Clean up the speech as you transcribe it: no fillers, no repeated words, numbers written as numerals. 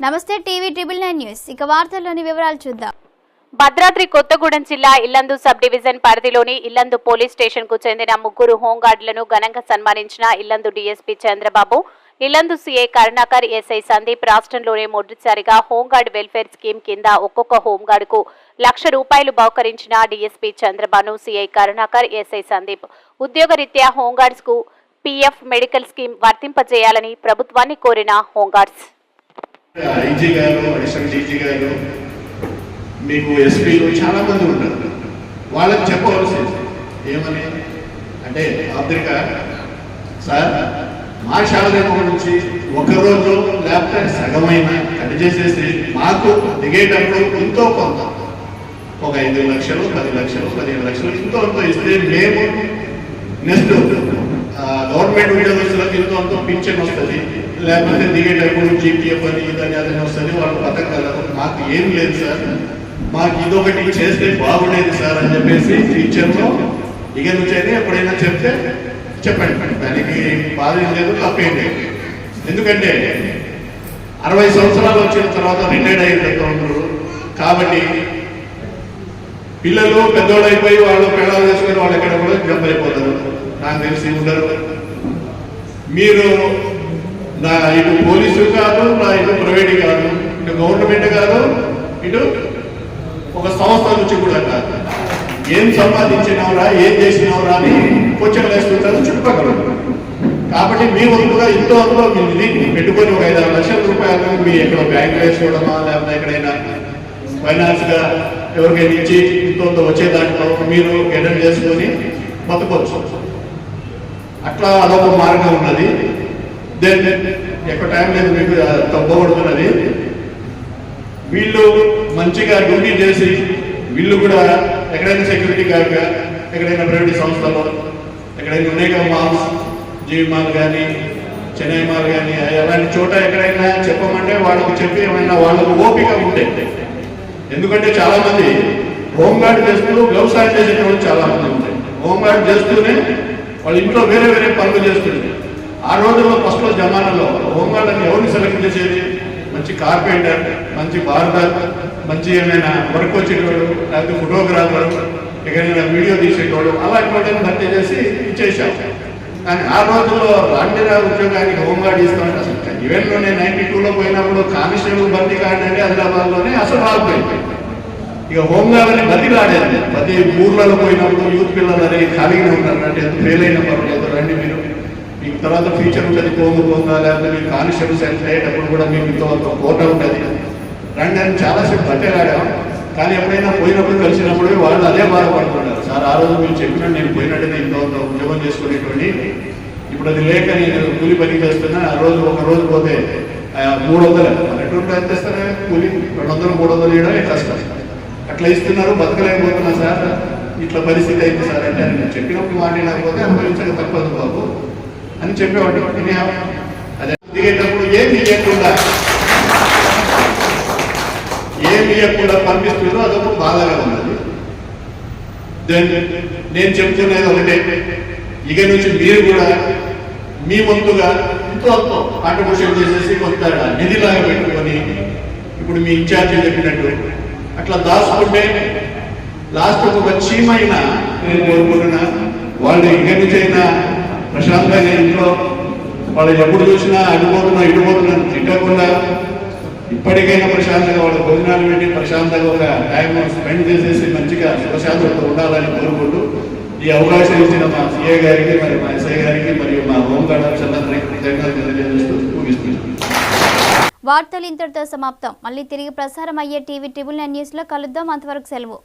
నమస్తే TV triple 9 news ఇక వార్తల్లోని వివరాలు చూద్దాం. భద్రాద్రి కొత్తగూడెం జిల్లా ఇల్లందు సబ్ డివిజన్ పరిధిలోని ఇల్లందు పోలీస్ స్టేషన్ కు చెందిన 3 హోంగార్డులను ఘనంగా సన్మానించిన Yellandu DSP Chandrababu, Yellandu CI Karunakar, SI Sandeep రాష్ట్రంలోనే మొదటిసారిగా హోంగార్డ్ వెల్ఫేర్ స్కీమ్ కింద ఒక్కొక్క హోంగార్డుకు ₹1,00,000 బహుకరించిన DSP Chandrababu, CI Karunakar, SI Sandeep ఉద్యోగరీత్యా హోంగార్డ్స్ కు పీఎఫ్ మెడికల్ స్కీమ్ వర్తింపజేయాలని ప్రభుత్వాన్ని కోరిన హోంగార్డ్స్. ఐజీ గారు, అడిషనల్ డీజీ గారు, మీకు ఎస్పీలు చాలా మంది ఉంటారు. వాళ్ళకి చెప్పవలసింది ఏమని అంటే, ఆర్థిక సార్ మా శాలరీ నుంచి ఒకరోజు లేకపోతే సగమైన కట్ చేసేసి మాకు దిగేటప్పుడు ఎంతో కొంత ఒక 5 లక్షలు, 10 లక్షలు, 15 లక్షలు ఎంతో ఇస్తే మేము నెక్స్ట్ గవర్నమెంట్ ఉద్యోగస్తులకు ఎంతో పింఛన్ వస్తుంది, లేకపోతే దిగేటప్పుడు జీపీఎఫ్ అని ఇదని అదని వస్తుంది, వాళ్ళు బతకగలరు. మాకు ఏం లేదు సార్, మాకు ఇదొకటి చేస్తే బాగుండేది సార్ అని చెప్పేసి టీచర్లో ఇక నుంచైనా ఎప్పుడైనా చెప్తే చెప్పండి, దానికి బాధ ఏం లేదు, తప్పేం లేదు. ఎందుకంటే 60 సంవత్సరాలు వచ్చిన తర్వాత రిటైర్డ్ అయిన ఉంటారు కాబట్టి పిల్లలు పెద్దోళ్ళు అయిపోయి వాళ్ళు పెళ్ళాలు చేసుకుని వాళ్ళు ఎక్కడ కూడా జంప్ అయిపోతారు. నాకు తెలిసి ఉండరు. మీరు నా ఇటు పోలీసు కాదు, నా ఇటు ప్రైవేట్ కాదు, ఇటు గవర్నమెంట్ కాదు, ఇటు ఒక సంస్థ నుంచి కూడా కాదు. ఏం సంపాదించినవరా, ఏం చేసినవరా అని క్వశ్చన్ వేస్తుంటారు చుట్టుపక్కల. కాబట్టి మీ వంతుగా ఇంతో అందులో మీ నిధి పెట్టుకొని ఒక 5-6 లక్షల రూపాయలు మీ ఎక్కడ బ్యాంకులో వేసుకోవడమా, లేకపోతే ఎక్కడైనా ఫైనాన్స్ గా ఎవరికైనా ఇచ్చి ఇంతో వచ్చే దాంట్లో మీరు అటెండ్ చేసుకొని బతకొచ్చు. అట్లా అదొక మార్గం ఉన్నది. ఎక్కువ టైం లేదు మీకు తప్పబడుతున్నది. వీళ్ళు మంచిగా డ్యూటీ చేసి వీళ్ళు కూడా ఎక్కడైనా సెక్యూరిటీ గార్డ్గా ఎక్కడైనా ప్రైవేట్ సంస్థలో ఎక్కడైనా అనేక మాల్స్, జీవి మాల్ కానీ, చెన్నై మాల్ కానీ అలాంటి చోట ఎక్కడైనా చెప్పమంటే వాళ్ళకు చెప్పి ఏమైనా వాళ్ళకు ఓపిక ఉంటే. ఎందుకంటే చాలా మంది హోంగార్డ్ చేస్తూ వ్యవసాయం చేసేటప్పుడు చాలా మంది ఉంటాయి. హోంగార్డ్ చేస్తూనే వాళ్ళ ఇంట్లో వేరే వేరే పనులు చేస్తుంది. ఆ రోజుల్లో ఫస్ట్లో జమానాలో హోంగార్డ్ అని ఎవరిని సెలెక్ట్ చేసేది? మంచి కార్పెంటర్, మంచి బార్బర్, మంచి ఏమైనా వర్క్ వచ్చేటోడు, లేకపోతే ఫోటోగ్రాఫర్, ఎక్కడైనా వీడియో తీసేటోడు, అలాంటి వాళ్ళని భర్తీ చేసి ఇచ్చేసాం. కానీ ఆ రోజుల్లో రాండిరా ఉద్యోగానికి హోంగార్డ్ ఇస్తామంటే అసలు ఈవెంట్లోనే 92లో పోయినప్పుడు కానిస్టేబుల్ భర్తీ కాదండి హైదరాబాద్లోనే అసలు రాకపోయింది. ఇక హోంగార్డ్ అని బతిలాడేది. ప్రతి ఊర్లలో పోయినప్పుడు యూత్ పిల్లలు అనేది ఖాళీగా ఉంటారు అంటే ఎంత ఫెయిల్ అయిన పర్వాలేదు రండి, మీరు మీకు తర్వాత ఫ్యూచర్ ఉంటుంది, పోగా లేకపోతే మీరు కానిస్టేబుల్ సెలెక్ట్ అయ్యేటప్పుడు కూడా మీకు ఇంతో కోట ఉంటుంది రండి అని చాలాసేపు బతిలాడాం. కానీ ఎప్పుడైనా పోయినప్పుడు కలిసినప్పుడు వాళ్ళు అదే బాధపడుతున్నారు, సార్ ఆ రోజు మీరు చెప్పినట్టు నేను పోయినట్టు ఇంత ఉద్యోగం చేసుకునేటువంటి, ఇప్పుడు అది లేక నేను కూలి పని చేస్తున్నా. ఆ రోజు ఒక రోజు పోతే 300 ఎటువంటి ఎంత ఇస్తారా కూలి? 200, 300 ఇవ్వడమే కష్టం. అట్లా ఇస్తున్నారు, బతకలేకపోతున్నా సార్, ఇట్లా పరిస్థితి అయింది సార్ అంటే నేను చెప్పినప్పుడు మాట్లాడకపోతే అనుభవించక తప్పదు బాబు అని చెప్పేవాడు. అదే దిగేటప్పుడు ఏమి ఇవ్వకుండా పంపిస్తుందో అదొక బాధగా ఉన్నది. నేను చెప్తున్నది ఒకటే, ఇక నుంచి మీరు కూడా మీ వంతుగా ఎంతో కాంట్రిబ్యూషన్ చేసేసి కొంత నిధిలాగా పెట్టుకొని ఇప్పుడు మీ ఇన్ఛార్జి చెప్పినట్టు అట్లా దాచుకుంటే లాస్ట్ ఒక చీమైనా నేను కోరుకుంటున్నా వాళ్ళు ఇక నుంచి అయినా ప్రశాంతంగా ఇంట్లో వాళ్ళు ఎప్పుడు చూసినా ఇడిపోతున్నా తిట్టకుండా ఇప్పటికైనా ప్రశాంతంగా వాళ్ళ భోజనాలు పెట్టి ప్రశాంతంగా ఒక టైం స్పెండ్ చేసేసి మంచిగా సుఖశాంతంతో ఉండాలని కోరుకుంటూ ఈ అవకాశం ఇచ్చిన మా సీఏ గారికి, మరి మా ఎస్ఐ గారికి, మరియు మా హోంగార్డ్ ఆఫీసర్లందరికీ కృతజ్ఞతలు తెలియజేస్తూ ముగిస్తున్నాను. వార్తలు ఇంతటితో సమాప్తం. మళ్ళీ తిరిగి ప్రసారం అయ్యే టీవీ ట్రిబుల్ 9 న్యూస్లో కలుద్దాం. అంతవరకు సెలవు.